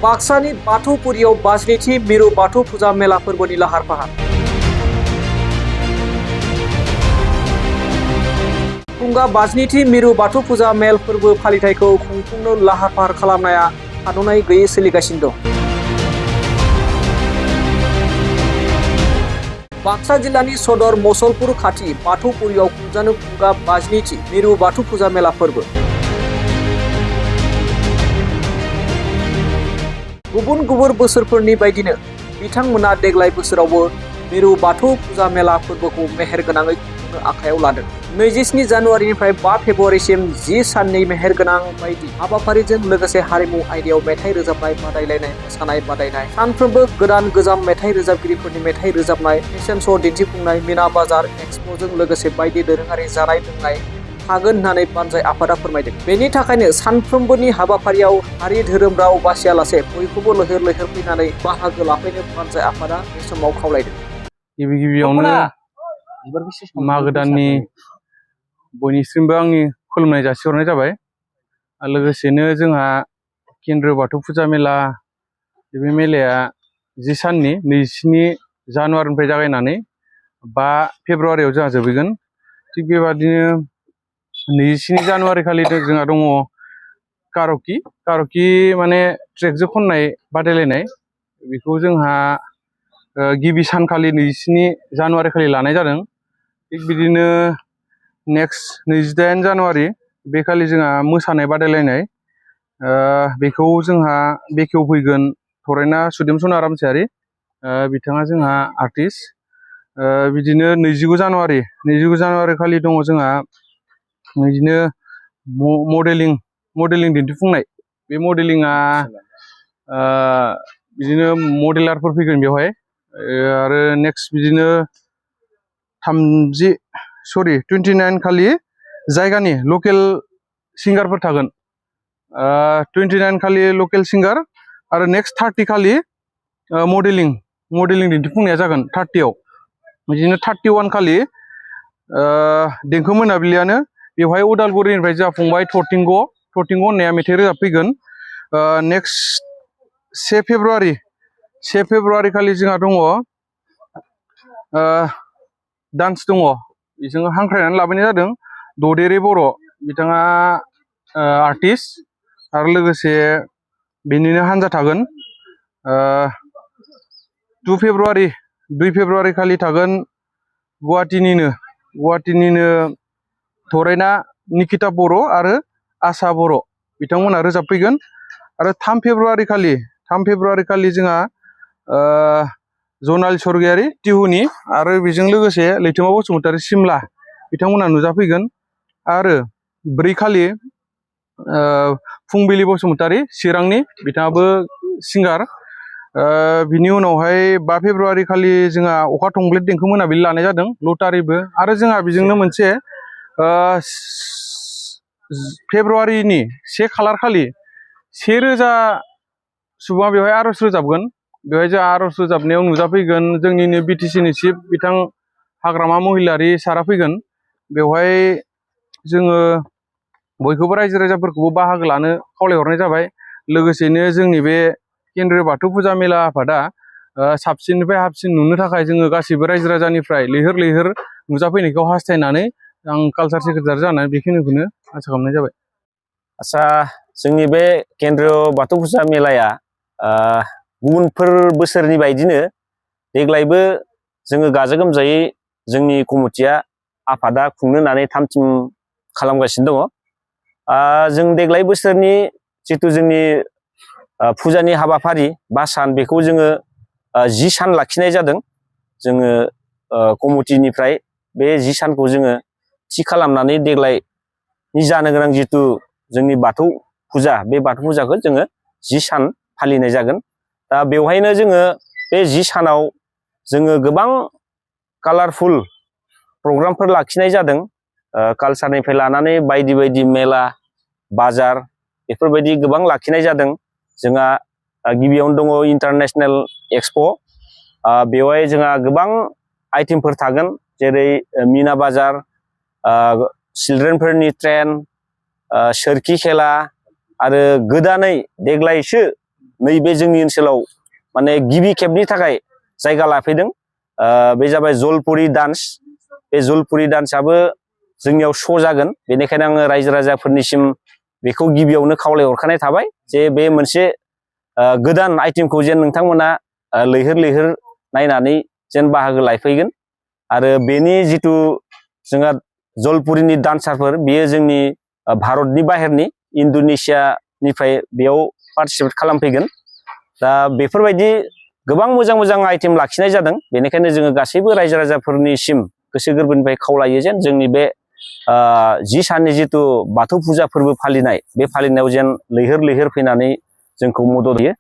बाक्सानि बाथौपुरियाव बाजनिथि मिरु बाथौ फुजा मेला फोरबोनि लाहार फाहार। फुंगा बाजनिथि मिरु बाथौ फुजा मेल फोरबो फालिथायखौ खुंफुंनो लाहार फाहार खालामनाया थाद'नाय गैयै सोलिगासिनो दं। बाक्सा जिल्लानि सदर मसलपुर खाथि बाथौपुरियाव खुंजानो फुंगा बाजनिथि मिरु बाथौ फुजा मेला फोरबो। गुबुन गुबुन बोसोरफोरनि बायदिनो बिथांमोना देग्लाय बोसोरावबो मिरु बाथौ फुजा मेला फोरबोखौ मेहेरगोनाङै खुंनो आखायाव लादों। 27 जानुवारिनिफ्राय 5 फेब्रुवारिसिम 10 साननि मेहेरगोनां बायदि हाबाफारिजों लोगोसे हारिमु आयदायाव मेथाइ रोजाबनाय बादायलायनाय, मोसानाय बादायनाय, सानफ्रोमबो गोदान गोजाम मेथाइ रोजाबगिरिफोरनि मेथाइ रोजाबनाय, फेशन श' दिन्थिफुंनाय, मीना बाजार एक्सप'जों लोगोसे बायदि दोरोङारि जानाय लोंनाय थागोन होननानै पान्जाय आफादा फोरमायदों। बेनि थाखायनो सानफ्रोमबोनि हाबाफारियाव हारि धोरोम राव बासियालासे बयखौबो लैहोर लैहोर फैनानै बाहागो लाफैनो पान्जाय आफादा बे समाव खावलायदों। गिबियावनो मागो दाननि बयनिसिमबो आंनि खुलुमनाय जासिहरनाय जाबाय। लोगोसेनो जोंहा केन्द्रीय बाथौ फुजा मेला, बे मेलाया 10 साननि 27 जानुवारिनिफ्राय जागायनानै 5 फेब्रुवारियाव जोंहा जोबहैगोन। थिग बेबादिनो 27 जानुवारि खालि जोंहा दङ कारावकि माने ट्रेकजों खननाय बादायलायनाय। बेखौ जोंहा गिबि सानखालि 27 जानुवारि खालि लानाय जादों। थिग बिदिनो नेक्स्ट 28 जानुवारि बे खालि जोंहा मोसानाय बादायलायनाय, बेखौ जोंहा बेखेवफैगोन थरायना सुदेमसना रामसियारि, बिथाङा जोंहा आर्टिस्ट। बिदिनो 29 जानुवारि खालि दङ जोंहा बिदिनो मडेलिं दिन्थिफुंनाय। बे मडेलिंआ बिदिनो मडेलारफोर फैगोन बेवहाय। आरो नेक्स्ट बिदिनो 29 खालि जायगानि लकेल सिंगारफोर थागोन। 29 खालि लकेल सिंगार आरो नेक्स्ट 30 खालि मडेलिं दिन्थिफुंनाया जागोन 30आव। बिदिनो 31 खालि देंखो मोनाबिलियानो बेवहाय उदालगुरिनिफ्राय जोंहा फंबाय थरथिंग होननाया मेथाइ रोजाबफैगोन। नेक्स्ट 1 फेब्रुवारि खालि जोंहा दङ डान्स दङ। बेजों हांख्रायनानै लाबोनाय जादों ददेरे बर', बिथाङा आर्टिस्ट आरो लोगोसे बेनिनो हान्जा थागोन। 2 फेब्रुवारि खालि थागोन गुवाहाटीनिनो थरायना निकिता बर' आरो आसा बर', बिथांमोना रोजाबफैगोन। आरो 3 फेब्रुवारि खालि जोंहा जनाल स्वर्गियारि टिहुनि आरो बेजों लोगोसे लैथोमा बसुमतारी सिमला, बिथांमोना नुजाफैगोन। आरो 4 खालि फुंबिलि बसुमतारी चिरांनि, बिथाङाबो सिंगार। बिनि उनावहाय 5 फेब्रुवारि खालि जोंहा अखा थंब्लेद देंखो मोनाबिलि लानाय जादों लटारिबो। आरो जोंहा बेजोंनो मोनसे फेब्रुवारिनि 1 खालार खालि 1000 सुबुङा बेवहाय आर'ज रोजाबगोन। बेवहाय जोंहा आर'ज रोजाबनायाव नुजाफैगोन जोंनिनो बिटिसिनि चिफ बिथां हाग्रामा महिलारि सारा फैगोन। बेवहाय जोङो बयखौबो रायजो राजाफोरखौबो बाहागो लानो खावलायहरनाय जाबाय। लोगोसेनो जोंनि बे केन्द्रीय बाथौ फुजा मेला आफादा साबसिननिफ्राय हामसिन नुनो थाखाय जोङो गासैबो रायजो राजानिफ्राय लैहोर लैहोर नुजाफैनायखौ हास्थायनानै आं कालचार सेक्रेटारि जानानै बेखिनिखौनो आसा खालामनाय जाबाय। आदसा, जोंनि बे केन्द्रीय बाथौ फुजा मेलाया गुबुनफोर बोसोरनि बायदिनो देग्लायबो जोङो गाजा गोमजायै जोंनि कमिटिया आफादा खुंनो होननानै थाम-थिम खालामगासिनो दङ। जों देग्लाय बोसोरनि जिथु जोंनि फुजानि हाबाफारि बा सान, बेखौ जोङो 10 सान लाखिनाय जादों। जोङो कमिटिनिफ्राय बे 10 सानखौ जोङो थि खालामनानै देग्लायनि जानो गोनां जिथु जोंनि बाथौ फुजा, बे बाथौ फुजाखौ जोङो 10 सान फालिनाय जागोन। दा बेवहायनो जोङो बे 10 सानाव जोङो गोबां कालारफुल प्रग्रामफोर लाखिनाय जादों। कालचारनिफ्राय लानानै बायदि बायदि मेला, बाजार, बेफोरबायदि गोबां लाखिनाय जादों। जोंहा गिबियावनो दङ इन्टारनेसनेल एक्सप'। बेवहाय जोंहा गोबां आइटेमफोर थागोन, जेरै मीना बाजार, चिलड्रेनफोरनि ट्रेन, सोरखि खेला, आरो गोदानै देग्लायसो नैबे जोंनि ओनसोलाव माने गिबि खेबनि थाखाय जायगा लाफैदों। बे जाबाय जलपुरि डान्स। बे जलपुरि डान्सआबो जोंनियाव श' जागोन। बेनिखायनो आङो रायजो राजाफोरनिसिम बेखौ गिबियावनो खावलायहरखानाय थाबाय जे बे मोनसे गोदान आइटेमखौ जेन नोंथांमोना लैहोर लैहोर नायनानै जेन बाहागो लाफैगोन। आरो बेनि जिथु जोंहा जलपुरिनि डान्सारफोर बेयो जोंनि भारतनि बाहेरनि इण्ड'नेसियानिफ्राय बेयाव पार्टिसिपेट खालामफैगोन। दा बेफोरबायदि गोबां मोजां मोजां आइटेम लाखिनाय जादों। बेनिखायनो जोङो गासैबो रायजो राजाफोरनिसिम गोसो गोरबोनिफ्राय खावलायो जेन जोंनि बे 10 साननि जिथु बाथौ फुजा फोरबो फालिनाय बे फालिनायाव जेन लैहोर लैहोर फैनानै जोंखौ मदद होयो।